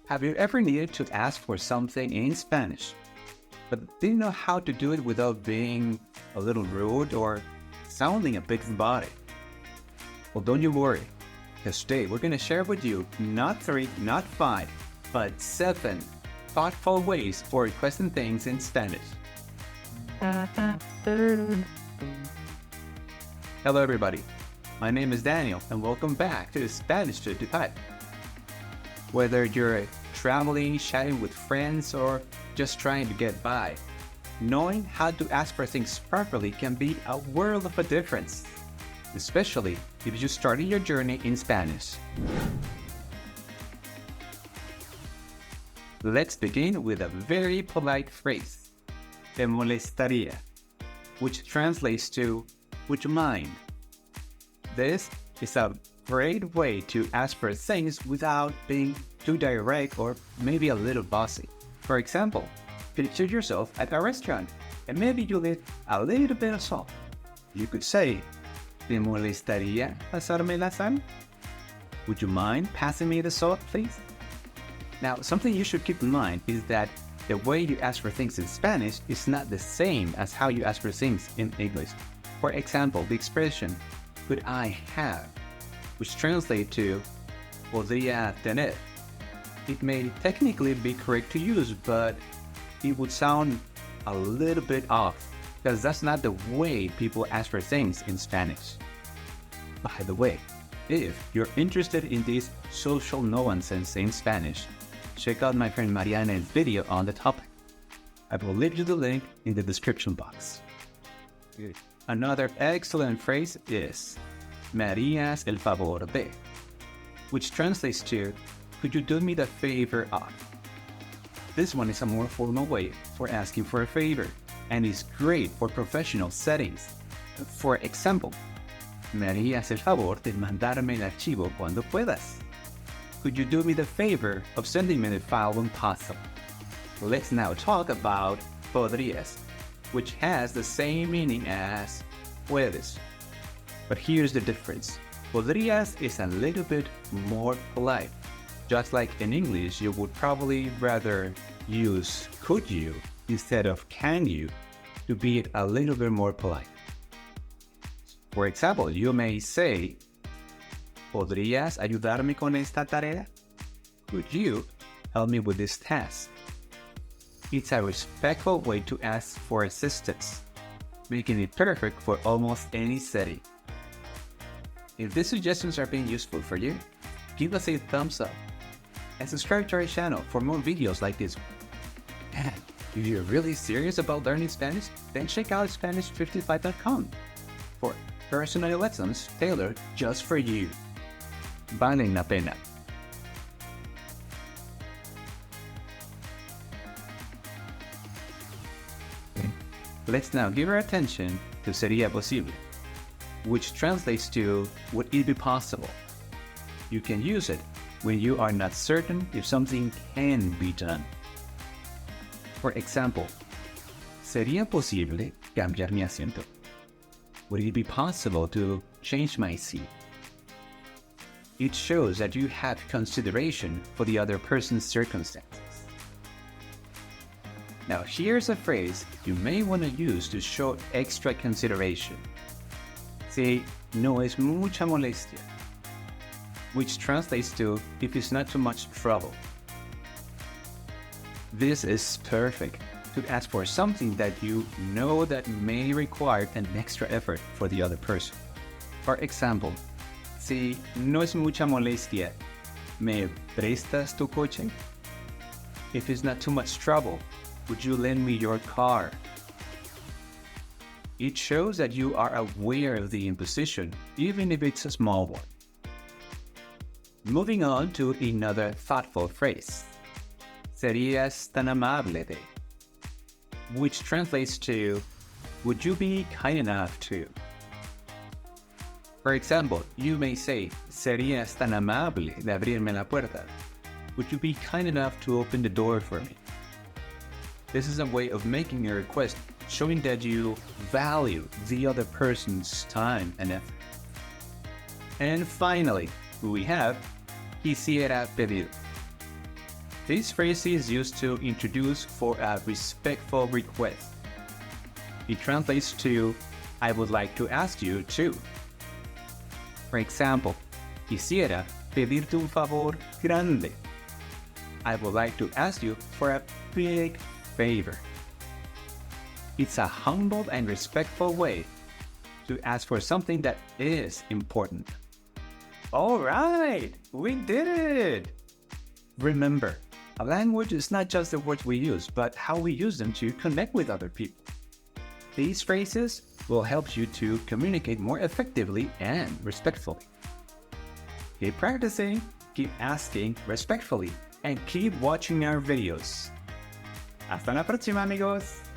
Have you ever needed to ask for something in Spanish, but didn't know how to do it without being a little rude or sounding a bit robotic? Well, don't you worry, because today we're going to share with you not 3, not 5, but 7 thoughtful ways for requesting things in Spanish. Hello everybody, my name is Daniel and welcome back to Spanish55. Whether you're traveling, chatting with friends, or just trying to get by, knowing how to ask for things properly can be a world of a difference, especially if you're starting your journey in Spanish. Let's begin with a very polite phrase, te molestaría, which translates to, would you mind? This is a great way to ask for things without being too direct or maybe a little bossy. For example, picture yourself at a restaurant and maybe you need a little bit of salt. You could say, ¿te molestaría pasarme la sal? Would you mind passing me the salt, please? Now, something you should keep in mind is that the way you ask for things in Spanish is not the same as how you ask for things in English. For example, the expression, could I have, which translates to, podría tener. It may technically be correct to use, but it would sound a little bit off, because that's not the way people ask for things in Spanish. By the way, if you're interested in this social nonsense in Spanish, check out my friend Mariana's video on the topic. I will leave you the link in the description box. Another excellent phrase is, me harías el favor de, which translates to, could you do me the favor of? This one is a more formal way for asking for a favor and is great for professional settings. For example, me harías el favor de mandarme el archivo cuando puedas. Could you do me the favor of sending me the file when possible? Let's now talk about podrías, which has the same meaning as puedes. But here's the difference. Podrías is a little bit more polite. Just like in English, you would probably rather use could you instead of can you to be a little bit more polite. For example, you may say, ¿podrías ayudarme con esta tarea? Could you help me with this task? It's a respectful way to ask for assistance, making it perfect for almost any setting. If these suggestions are being useful for you, give us a thumbs up and subscribe to our channel for more videos like this one. And if you're really serious about learning Spanish, then check out Spanish55.com for personal lessons tailored just for you. Valen la pena. Let's now give our attention to sería posible, which translates to would it be possible. You can use it when you are not certain if something can be done. For example, ¿sería posible cambiar mi asiento? Would it be possible to change my seat? It shows that you have consideration for the other person's circumstances. Now here's a phrase you may want to use to show extra consideration. Say, no es mucha molestia, which translates to, if it's not too much trouble. This is perfect to ask for something that you know that may require an extra effort for the other person. For example, si no es mucha molestia, ¿me prestas tu coche? If it's not too much trouble, would you lend me your car? It shows that you are aware of the imposition, even if it's a small one. Moving on to another thoughtful phrase, ¿serías tan amable de? Which translates to, would you be kind enough to? For example, you may say, ¿serías tan amable de abrirme la puerta? Would you be kind enough to open the door for me? This is a way of making a request, showing that you value the other person's time and effort. And finally, we have Quisiera pedir. This phrase is used to introduce for a respectful request. It translates to, I would like to ask you to. For example, Quisiera pedirte un favor grande. I would like to ask you for a big favor. It's a humble and respectful way to ask for something that is important. All right, we did it! Remember, a language is not just the words we use, but how we use them to connect with other people. These phrases will help you to communicate more effectively and respectfully. Keep practicing, keep asking respectfully, and keep watching our videos. Hasta la próxima, amigos!